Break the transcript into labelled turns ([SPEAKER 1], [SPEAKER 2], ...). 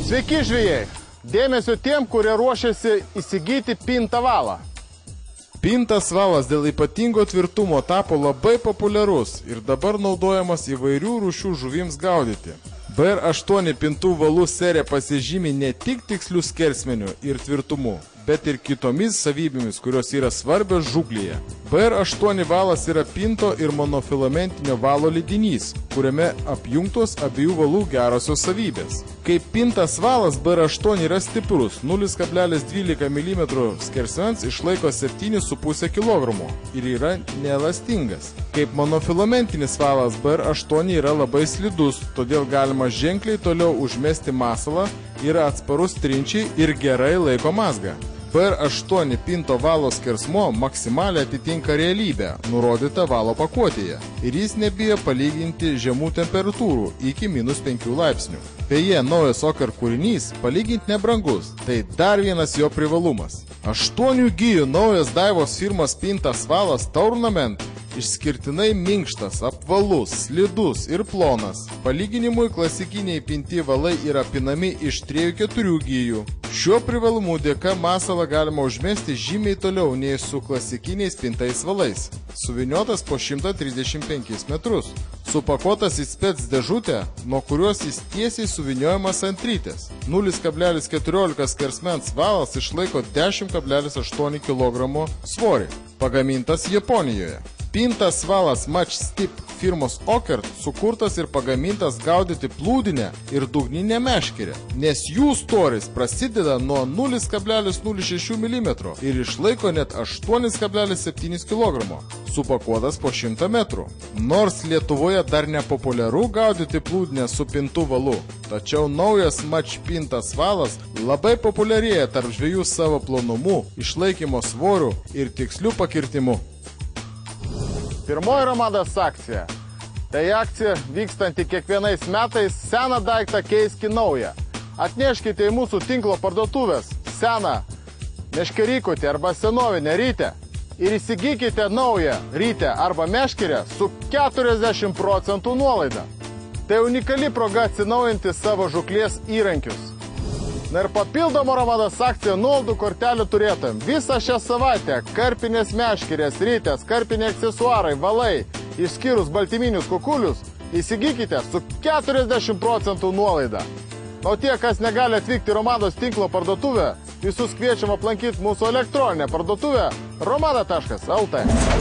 [SPEAKER 1] Sveiki žvejai! Dėmesio tiem, kurie ruošiasi įsigyti pintą valą.
[SPEAKER 2] Pintas valas dėl ypatingo tvirtumo tapo labai populiarus ir dabar naudojamas įvairių rūšių žuvims gaudyti. BR8 pintų valų serija pasižymi ne tik tikslių skersmenių ir tvirtumu, bet ir kitomis savybėmis, kurios yra svarbios žūklėje. BR8 valas yra pinto ir monofilamentinio valo lydinys, kuriame apjungtos abiejų valų gerosios savybės. Kaip pintas valas, BR8 yra stiprus, 0,12 mm skersmens išlaiko 7,5 kg ir yra neelastingas. Kaip monofilamentinis valas, BR8 yra labai slidus, todėl galima ženkliai toliau užmesti masalą, yra atsparus trinčiai ir gerai laiko mazgą. BR8 pinto valo skersmuo maksimaliai atitinka realybę, nurodytą valo pakuotėje, ir jis nebijo palyginti žemų temperatūrų iki -5 laipsnių. Beje, naujas Oker kūrinys palyginti nebrangus, tai dar vienas jo privalumas. 8 gijų naujas Daivos firmos pintas valas Tournament išskirtinai minkštas, apvalus, slidus ir plonas. Palyginimui klasikiniai pinti valai yra pinami iš 3-4 gijų. Šiuo privalumu dėka masalą galima užmesti žymiai toliau nei su klasikiniais pintais valais. Suviniotas po 135 metrus. Supakuotas į spec dėžutę, nuo kurios jis tiesiai suviniojamas ant rytės. 0,14 skersmens valas išlaiko 10,8 kg svorį. Pagamintas Japonijoje. Pintas valas Match Stip firmos Oker sukurtas ir pagamintas gaudyti plūdinę ir dugninę meškerę, nes jų storis prasideda nuo 0,06 mm ir išlaiko net 8,7 kg, supakuotas po 100 metrų. Nors Lietuvoje dar nepopuliaru gaudyti plūdinę su pintu valu, tačiau naujas Match pintas valas labai populiarėja tarp žvejų savo plonumu, išlaikymo svoriu ir tiksliu pakirtimu.
[SPEAKER 1] Pirmoji Romadas akcija. Tai akcija vykstanti kiekvienais metais seną daiktą keiski naują. Atneškite į mūsų tinklo parduotuvės seną meškerykutę arba senovinę rytę ir įsigykite naują rytę arba meškerę su 40% nuolaida. Tai unikali proga atsinaujinti savo žūklės įrankius. Na ir papildoma Romadas akcija nuolaidų kortelių turėtojams. Visą šią savaitę karpinės meškerės, rytės, karpiniai aksesuarai, valai, išskyrus baltyminius kukulius, įsigykite su 40% nuolaida. O tie, kas negali atvykti į Romados tinklo parduotuvę, visus kviečiam aplankyti mūsų elektroninę parduotuvę romada.lt.